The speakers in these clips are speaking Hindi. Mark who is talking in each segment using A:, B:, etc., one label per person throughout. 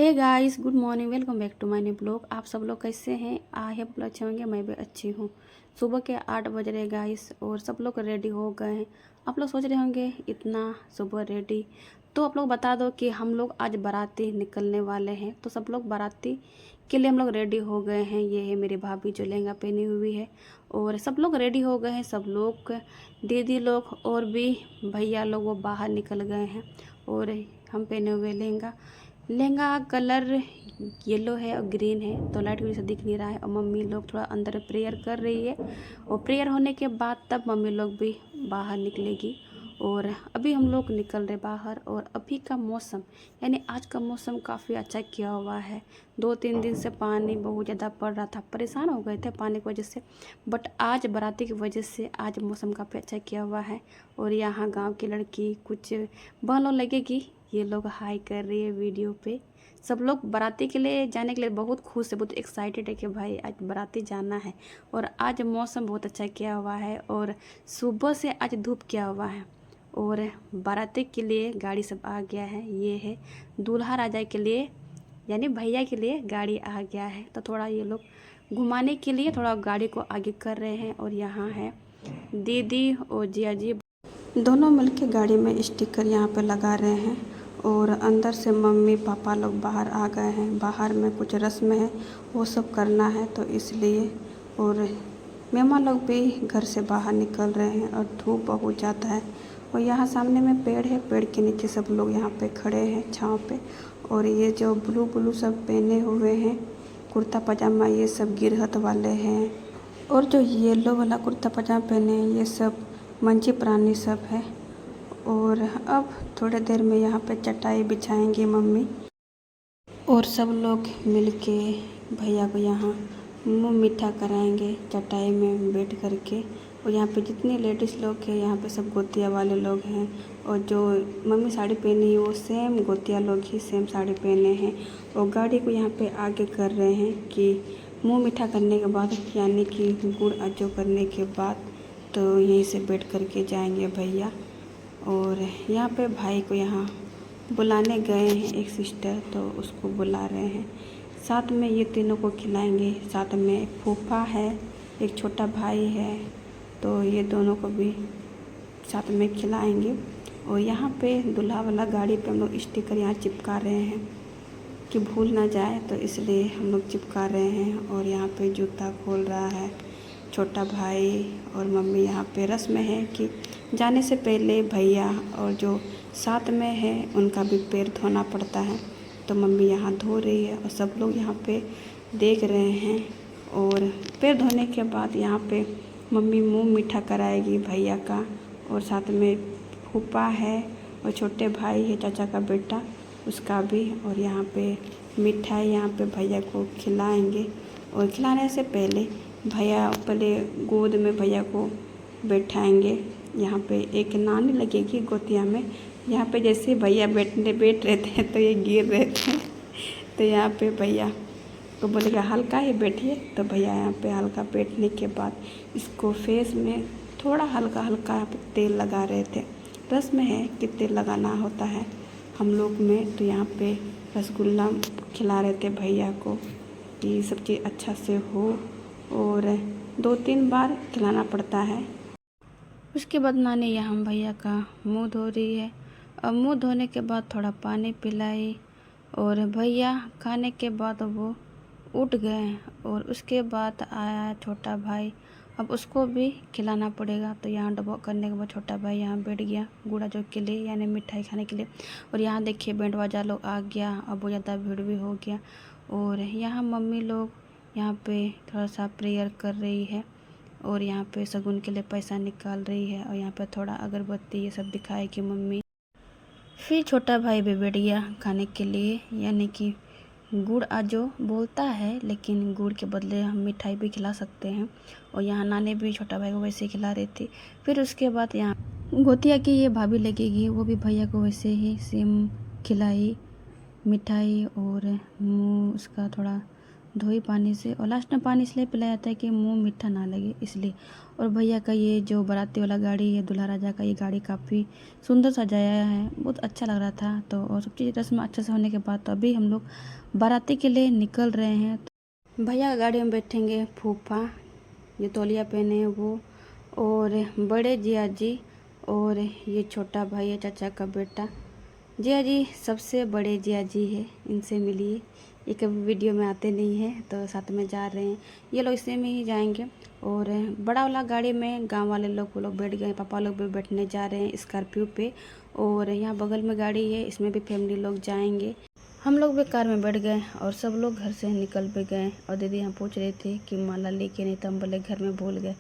A: Hey guys, good morning. Welcome back to my new blog. आप सब लोग कैसे हैं? आई होप अच्छे होंगे। मैं भी अच्छी हूँ। सुबह के 8 बज रहे गाइस और सब लोग रेडी हो गए हैं। आप लोग सोच रहे होंगे इतना सुबह रेडी, तो आप लोग बता दो कि हम लोग आज बाराती निकलने वाले हैं। तो सब लोग बाराती के लिए हम लोग रेडी हो गए हैं। ये है मेरी भाभी जो लहंगा पहनी हुई है और सब लोग रेडी हो गए हैं। सब लोग, दीदी लोग और भी भैया लोग वो बाहर निकल गए हैं और हम पहने हुए लहंगा कलर येलो है और ग्रीन है, तो लाइट की वजह से दिख नहीं रहा है। और मम्मी लोग थोड़ा अंदर प्रेयर कर रही है और प्रेयर होने के बाद तब मम्मी लोग भी बाहर निकलेगी। और अभी हम लोग निकल रहे बाहर। और अभी का मौसम यानी आज का मौसम काफ़ी अच्छा किया हुआ है। 2-3 दिन से पानी बहुत ज़्यादा पड़ रहा था, परेशान हो गए थे पानी की वजह से, बट आज बाराती की वजह से आज मौसम काफ़ी अच्छा किया हुआ है। और यहाँ गांव की लड़की कुछ बहनों लगेगी, ये लोग हाई कर रही है वीडियो पे। सब लोग बाराती के लिए जाने के लिए बहुत खुश है, बहुत एक्साइटेड है कि भाई आज बाराती जाना है। और आज मौसम बहुत अच्छा किया हुआ है और सुबह से आज धूप किया हुआ है। और बाराती के लिए गाड़ी सब आ गया है। ये है दूल्हा राजा के लिए यानी भैया के लिए गाड़ी आ गया है। तो थोड़ा ये लोग घुमाने के लिए थोड़ा गाड़ी को आगे कर रहे हैं। और यहाँ है दीदी और जिया जी दोनों मिलके गाड़ी में स्टिकर यहाँ पे लगा रहे हैं। और अंदर से मम्मी पापा लोग बाहर आ गए हैं। बाहर में कुछ रस्म है, वो सब करना है तो इसलिए। और मेहमान लोग भी घर से बाहर निकल रहे हैं और धूप बहुत ज़्यादा है। और यहाँ सामने में पेड़ है, पेड़ के नीचे सब लोग यहाँ पे खड़े हैं छाँव पे। और ये जो ब्लू ब्लू सब पहने हुए हैं कुर्ता पजामा, ये सब गिरहत वाले हैं। और जो येलो वाला कुर्ता पजामा पहने हैं ये सब मंची प्राणी सब है। और अब थोड़ी देर में यहाँ पे चटाई बिछाएंगे मम्मी और सब लोग मिलके भैया को यहाँ मुंह मीठा कराएंगे चटाई में बैठ करके। और यहाँ पे जितने लेडीज़ लोग हैं यहाँ पे सब गोतिया वाले लोग हैं। और जो मम्मी साड़ी पहनी है वो सेम गोतिया लोग ही सेम साड़ी पहने हैं। और गाड़ी को यहाँ पे आगे कर रहे हैं कि मुंह मीठा करने के बाद यानी कि गुड़ अजो करने के बाद तो यहीं से बैठ करके जाएंगे भैया। और यहाँ पे भाई को यहाँ बुलाने गए हैं एक सिस्टर, तो उसको बुला रहे हैं। साथ में ये तीनों को खिलाएंगे। साथ में एक फूफा है, एक छोटा भाई है, तो ये दोनों को भी साथ में खिलाएंगे। और यहाँ पे दूल्हा वाला गाड़ी पे हम लोग स्टिकर यहाँ चिपका रहे हैं कि भूल ना जाए, तो इसलिए हम लोग चिपका रहे हैं। और यहाँ पे जूता खोल रहा है छोटा भाई और मम्मी। यहाँ पे रस्म है कि जाने से पहले भैया और जो साथ में है उनका भी पैर धोना पड़ता है, तो मम्मी यहाँ धो रही है और सब लोग यहाँ पे देख रहे हैं। और पैर धोने के बाद यहाँ पे मम्मी मुंह मीठा कराएगी भैया का। और साथ में फूफा है और छोटे भाई है चाचा का बेटा, उसका भी। और यहाँ पे मिठाई यहाँ पे भैया को खिलाएंगे। और खिलाने से पहले भैया पहले गोद में भैया को बैठाएंगे। यहाँ पे एक नानी लगेगी गोतिया में। यहाँ पे जैसे भैया बैठ रहे थे तो ये गिर रहे थे, तो यहाँ पे भैया तो बोलेगा हल्का ही बैठिए। तो भैया यहाँ पे हल्का बैठने के बाद इसको फेस में थोड़ा हल्का हल्का यहाँ पे तेल लगा रहे थे। रस्म है कि तेल लगाना होता है हम लोग में। तो यहाँ पे रसगुल्ला खिला रहे थे भैया को कि सब चीज़ अच्छा से हो। और 2-3 बार खिलाना पड़ता है। उसके बाद नानी यहाँ भैया का मुंह धो रही है। अब मुंह धोने के बाद थोड़ा पानी पिलाई और भैया खाने के बाद वो उठ गए। और उसके बाद आया छोटा भाई, अब उसको भी खिलाना पड़ेगा। तो यहाँ डबो करने के बाद छोटा भाई यहाँ बैठ गया गुड़ा जो के लिए यानी मिठाई खाने के लिए। और यहाँ देखिए बैंड बाजा लोग आ गया, अब बहुत ज़्यादा भीड़ भी हो गया। और यहाँ मम्मी लोग यहाँ पे थोड़ा सा प्रेयर कर रही है और यहाँ पे शगुन के लिए पैसा निकाल रही है। और यहाँ पे थोड़ा अगरबत्ती ये सब दिखाएगी मम्मी। फिर छोटा भाई भी बैठ गया खाने के लिए, यानी कि गुड़ आजो बोलता है लेकिन गुड़ के बदले हम मिठाई भी खिला सकते हैं। और यहाँ नानी भी छोटा भाई को वैसे ही खिला रही थी। फिर उसके बाद यहाँ गोतिया की ये भाभी लगेगी, वो भी भैया को वैसे ही सेम खिलाई मिठाई। और मुँह उसका थोड़ा धोई पानी से, और लास्ट में पानी इसलिए पिलाया जाता है कि मुंह मीठा ना लगे इसलिए। और भैया का ये जो बाराती वाला गाड़ी है, दूल्हा राजा का, ये गाड़ी काफ़ी सुंदर सजाया है, बहुत अच्छा लग रहा था। तो और सब चीज़ रस्म अच्छे से होने के बाद तो अभी हम लोग बाराती के लिए निकल रहे हैं। तो भैया का गाड़ी में बैठेंगे फूफा, जो तौलिया पहने हैं वो, और बड़े जिया जी, और ये छोटा भाई है चाचा का बेटा। जिया जी सबसे बड़े जिया जी है, इनसे मिलिए। ये कभी वीडियो में आते नहीं हैं, तो साथ में जा रहे हैं। ये लोग इसी में ही जाएंगे। और बड़ा वाला गाड़ी में गांव वाले लोग वो लोग बैठ गए, पापा लोग भी बैठने जा रहे हैं स्कॉर्पियो पे। और यहाँ बगल में गाड़ी है, इसमें भी फैमिली लोग जाएंगे। हम लोग भी कार में बैठ गए और सब लोग घर से निकल भी गए। और दीदी यहाँ पूछ रही थी कि माला लेके नहीं, तो हम बोले घर में भूल गए।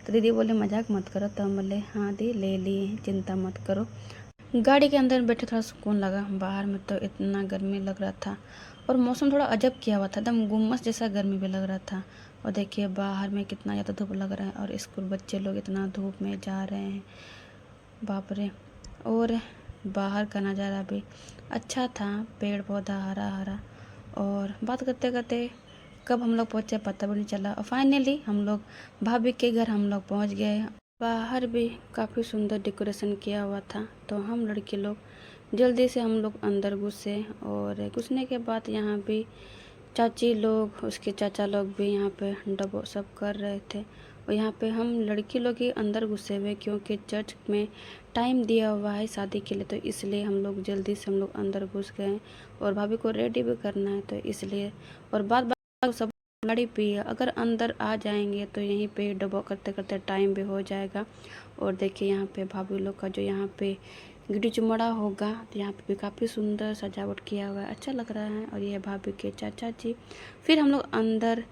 A: तो दीदी बोले मजाक मत करो, तो हम बोले हाँ दी ले लिए, चिंता मत करो। गाड़ी के अंदर बैठे थोड़ा सुकून लगा, बाहर में तो इतना गर्मी लग रहा था। और मौसम थोड़ा अजब किया हुआ था, एकदम गुम्मस जैसा गर्मी भी लग रहा था। और देखिए बाहर में कितना ज़्यादा धूप लग रहा है, और स्कूल बच्चे लोग इतना धूप में जा रहे हैं, बाप रे। और बाहर का नज़ारा भी अच्छा था, पेड़ पौधा हरा हरा। और बात करते करते कब हम लोग पहुँचे पता भी नहीं चला। और फाइनली हम लोग भाभी के घर हम लोग पहुँच गए। बाहर भी काफ़ी सुंदर डेकोरेशन किया हुआ था। तो हम लड़के लोग जल्दी से हम लोग अंदर घुसे। और घुसने के बाद यहाँ भी चाची लोग, उसके चाचा लोग भी यहाँ पे डबो सब कर रहे थे। और यहाँ पे हम लड़की लोग ही अंदर घुसे हुए, क्योंकि चर्च में टाइम दिया हुआ है शादी के लिए, तो इसलिए हम लोग जल्दी से हम लोग अंदर घुस गए। और भाभी को रेडी भी करना है, तो इसलिए। और बात सब गाड़ी पी है, अगर अंदर आ जाएंगे तो यहीं पे डबो करते करते टाइम भी हो जाएगा। और देखिए यहाँ पे भाभी लोग का जो यहाँ पे गिटी चुमड़ा होगा, तो यहाँ पे भी काफ़ी सुंदर सजावट किया हुआ है, अच्छा लग रहा है। और ये भाभी के चाचा जी। फिर हम लोग अंदर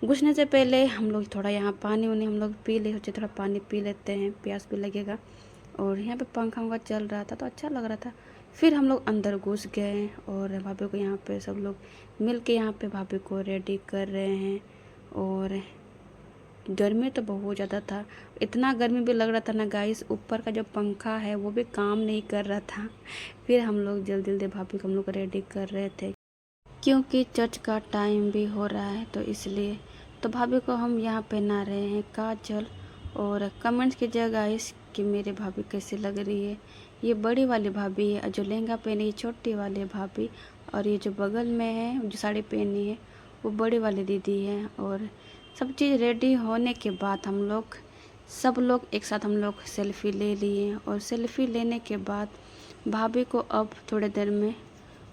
A: घुसने से पहले हम लोग थोड़ा यहाँ पानी वानी हम लोग पी ले, सोचे थोड़ा पानी पी लेते हैं, प्यास भी लगेगा। और यहाँ पे पंखा वंखा चल रहा था तो अच्छा लग रहा था। फिर हम लोग अंदर घुस गए, और भाभी को यहाँ पे सब लोग मिल के यहाँ पे भाभी को रेडी कर रहे हैं। और गर्मी तो बहुत ज़्यादा था, इतना गर्मी भी लग रहा था ना गाइस, ऊपर का जो पंखा है वो भी काम नहीं कर रहा था। फिर हम लोग जल्दी जल्दी भाभी को हम लोग रेडी कर रहे थे, क्योंकि चर्च का टाइम भी हो रहा है, तो इसलिए। तो भाभी को हम यहाँ पहना रहे हैं काजल। और कमेंट्स कीजिएगा गाइस कि मेरे भाभी कैसी लग रही है। ये बड़ी वाली भाभी है, जो लहंगा पहनी है छोटी वाली भाभी। और ये जो बगल में है जो साड़ी पहनी है वो बड़ी वाली दीदी है। और सब चीज़ रेडी होने के बाद हम लोग सब लोग एक साथ हम लोग सेल्फ़ी ले लिए। और सेल्फ़ी लेने के बाद भाभी को अब थोड़ी देर में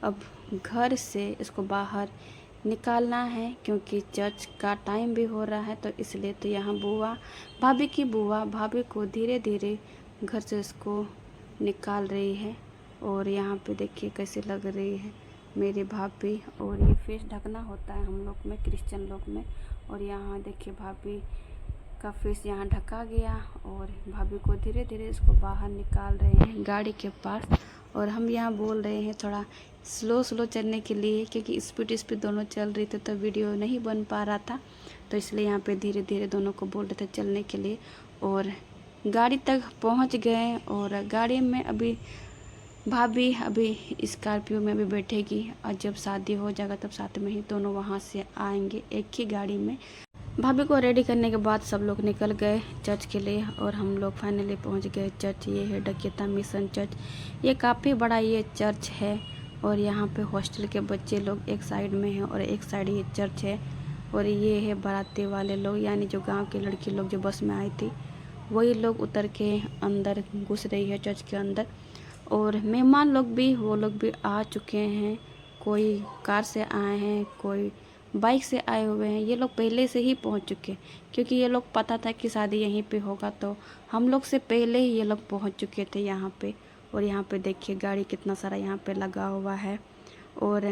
A: अब घर से इसको बाहर निकालना है, क्योंकि चर्च का टाइम भी हो रहा है, तो इसलिए। तो यहाँ बुआ, भाभी की बुआ भाभी को धीरे धीरे घर से इसको निकाल रही है। और यहाँ पे देखिए कैसी लग रही है मेरी भाभी। और ये फेस ढकना होता है हम लोग में, क्रिश्चियन लोग में। और यहाँ देखिए भाभी का फेस यहाँ ढका गया। और भाभी को धीरे धीरे इसको बाहर निकाल रहे हैं गाड़ी के पास। और हम यहाँ बोल रहे हैं थोड़ा स्लो स्लो चलने के लिए, क्योंकि स्पीड दोनों चल रही थी, तो वीडियो नहीं बन पा रहा था, तो इसलिए यहाँ पे धीरे धीरे दोनों को बोल रहे थे चलने के लिए। और गाड़ी तक पहुँच गए। और गाड़ी में अभी भाभी अभी स्कॉर्पियो में भी बैठेगी, और जब शादी हो जाएगा तब साथ में ही दोनों वहाँ से आएंगे एक ही गाड़ी में। भाभी को रेडी करने के बाद सब लोग निकल गए चर्च के लिए। और हम लोग फाइनली पहुँच गए चर्च। ये है डकेता मिशन चर्च, ये काफ़ी बड़ा ये चर्च है। और यहाँ पे हॉस्टल के बच्चे लोग एक साइड में हैं और एक साइड ये चर्च है। और ये है बाराती वाले लोग, यानी जो गांव की लड़की लोग जो बस में आई थी, वही लोग उतर के अंदर घुस रही है चर्च के अंदर। और मेहमान लोग भी वो लोग भी आ चुके हैं, कोई कार से आए हैं, कोई बाइक से आए हुए हैं। ये लोग पहले से ही पहुंच चुके, क्योंकि ये लोग पता था कि शादी यहीं पे होगा, तो हम लोग से पहले ही ये लोग पहुंच चुके थे यहाँ पे। और यहाँ पे देखिए गाड़ी कितना सारा यहाँ पे लगा हुआ है। और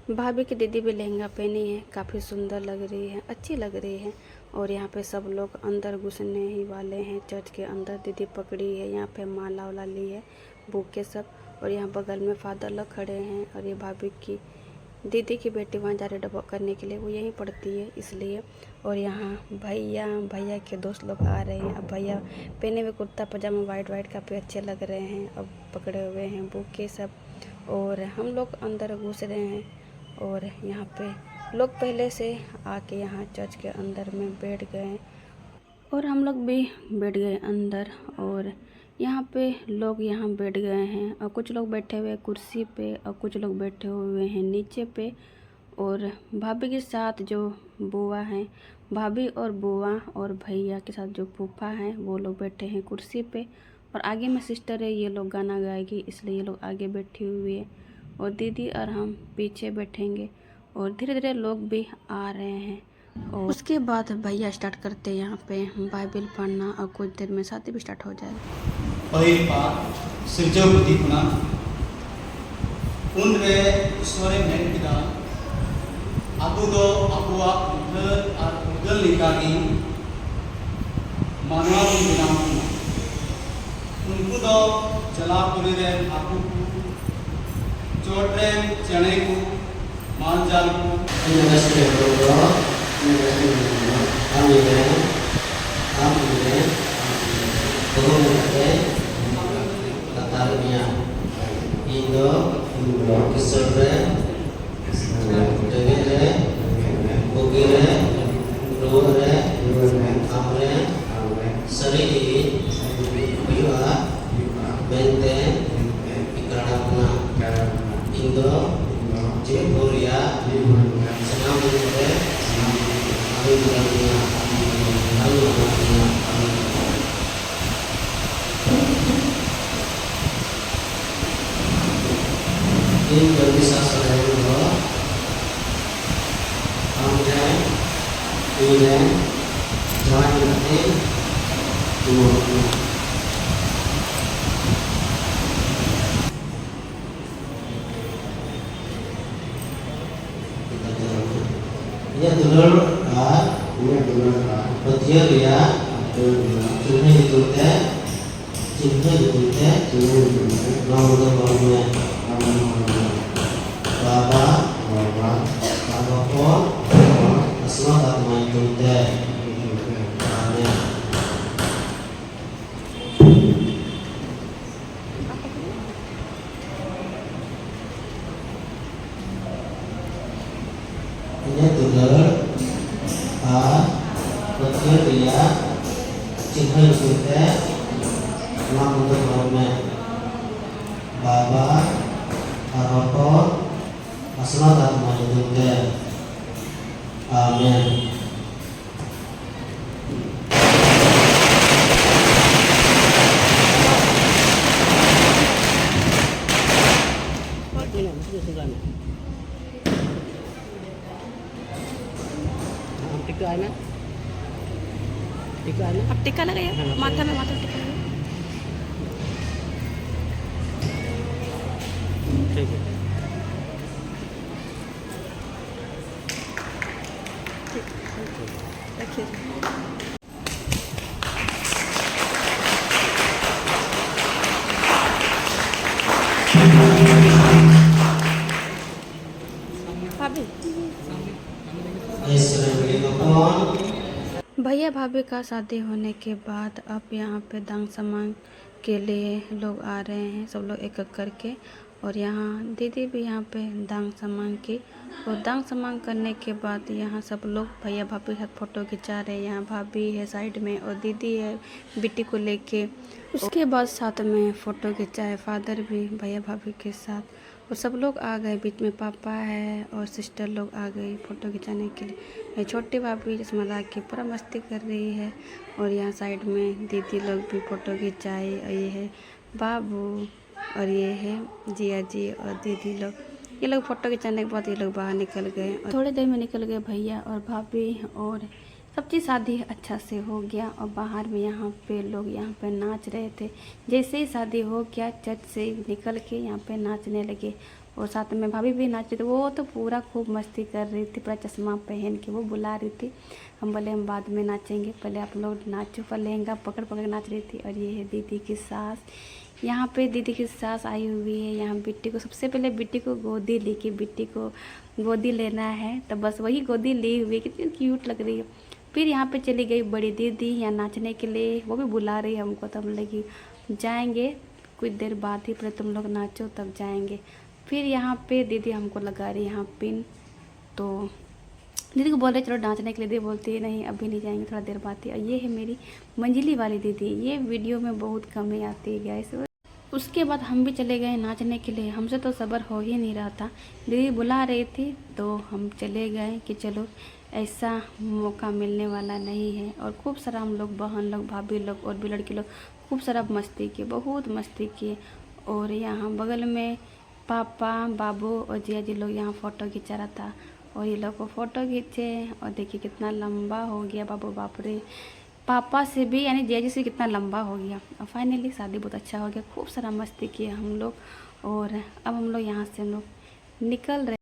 A: भाभी की दीदी भी लहंगा पहनी है, काफ़ी सुंदर लग रही है, अच्छी लग रही है। और यहाँ पे सब लोग अंदर घुसने ही वाले हैं चर्च के अंदर। दीदी पकड़ी है, यहाँ पे माला वाला ली है, बुके सब। और यहाँ बगल में फादर लोग खड़े हैं। और ये भाभी की दीदी की बेटी वहाँ जा रही डबो करने के लिए, वो यहीं पढ़ती है इसलिए। और यहाँ भैया के दोस्त लोग आ रहे हैं। अब भैया पहने हुए कुर्ता पजामा वाइट वाइट काफ़ी अच्छे लग रहे हैं, अब पकड़े हुए हैं बुके सब। और हम लोग अंदर घुस रहे हैं। और यहाँ पे लोग पहले से आके यहाँ चर्च के अंदर में बैठ गए और हम लोग भी बैठ गए अंदर। और यहाँ पे लोग यहाँ बैठ गए हैं और कुछ लोग बैठे हुए कुर्सी पे और कुछ लोग बैठे हुए हैं नीचे पे। और भाभी के साथ जो बुआ हैं, भाभी और बुआ और भैया के साथ जो फूफा हैं वो लोग बैठे हैं कुर्सी पे। और आगे में सिस्टर है, ये लोग गाना गाएगी इसलिए ये लोग आगे बैठी हुई है और दीदी और हम पीछे बैठेंगे। और धीरे धीरे लोग भी आ रहे हैं और उसके बाद भैया स्टार्ट करते हैं यहाँ पे बाइबल पढ़ना और कुछ देर में शादी भी स्टार्ट हो जाएगा।
B: पहिल पाठ सिरजौ बुद्धि खुना उन रे ईश्वरे मेन किदा आबू दो आबुआ उधर और उधर लिखागी मानवा की बिना उनको दो जलापुरी रे आपू चोट रे चने को माल जाल को
C: Ini dulur betul ya, cuma itu teh, nomor nomornya, bapak, pun, asal tak main itu teh, ini dulur betul ya, cuma itu teh, nomor nomornya, bapak, pun, asal tak main itu teh, amin.
A: अब टिका लगाइए माथा में, माथा टिका लगाइए।
B: ठीक है।
A: रखिए। भैया भाभी का शादी होने के बाद अब यहाँ पे दान सामान के लिए लोग आ रहे हैं, सब लोग एक एक करके। और यहाँ दीदी भी यहाँ पे दान सामान की, और दान सामान करने के बाद यहाँ सब लोग भैया भाभी के साथ फ़ोटो खिंचा रहे हैं। यहाँ भाभी है साइड में और दीदी है बेटी को लेके। उसके बाद साथ में फ़ोटो खिंचाए फादर भी भैया भाभी के साथ, और सब लोग आ गए। बीच में पापा है और सिस्टर लोग आ गई फ़ोटो खिंचाने के लिए। छोटी भाभी चश्मा लगा के पूरा मस्ती कर रही है। और यहाँ साइड में दीदी लोग भी फ़ोटो खिंचाए, और ये है बाबू और ये है जिया जी और दीदी लोग। ये लोग फ़ोटो खिंचाने के बाद ये लोग बाहर निकल गए और थोड़ी देर में निकल गए भैया और भाभी। और सबकी शादी अच्छा से हो गया। और बाहर में यहाँ पे लोग यहाँ पे नाच रहे थे। जैसे ही शादी हो गया चर्च से निकल के यहाँ पे नाचने लगे। और साथ में भाभी भी नाच रही थी, वो तो पूरा खूब मस्ती कर रही थी, पूरा चश्मा पहन के वो बुला रही थी। हम बोले हम बाद में नाचेंगे, पहले आप लोग नाचो। पर लहंगा पकड़ पकड़ नाच रही थी। और ये है दीदी की सास। यहाँ पे दीदी की सास आई हुई है। यहाँ बिट्टी को सबसे पहले बिट्टी को गोदी ली कि बिट्टी को गोदी लेना है, तो बस वही गोदी ली हुई है। कितनी क्यूट लग रही है। फिर यहाँ पे चली गई बड़ी दीदी यहाँ नाचने के लिए, वो भी बुला रही है हमको। तो हम लगी जाएंगे कुछ देर बाद ही, पहले तुम लोग नाचो तब जाएंगे। फिर यहाँ पे दीदी हमको लगा रही यहाँ पिन, तो दीदी को बोल रहे चलो नाचने के लिए, दीदी बोलती है नहीं अभी नहीं जाएंगे, थोड़ा देर बाद ही। और ये है मेरी मंजिली वाली दीदी, ये वीडियो में बहुत कम ही आती है गाइस। उसके बाद हम भी चले गए नाचने के लिए, हमसे तो सब्र हो ही नहीं रहा था, दीदी बुला रही थी तो हम चले गए कि चलो ऐसा मौका मिलने वाला नहीं है। और खूब सारा हम लोग बहन लोग, भाभी लोग और भी लड़की लोग खूब सारा मस्ती किए, बहुत मस्ती किए। और यहाँ बगल में पापा बाबू और जिया जी लोग यहाँ फ़ोटो खिंचा रहा था, और ये लोग को फ़ोटो खींचे। और देखिए कितना लंबा हो गया बाबू, बाप रे, पापा से भी यानी जिया जी से कितना लंबा हो गया। और फाइनली शादी बहुत अच्छा हो गया, खूब सारा मस्ती किए हम लोग। और अब हम लोग यहाँ से हम लोग निकल रहे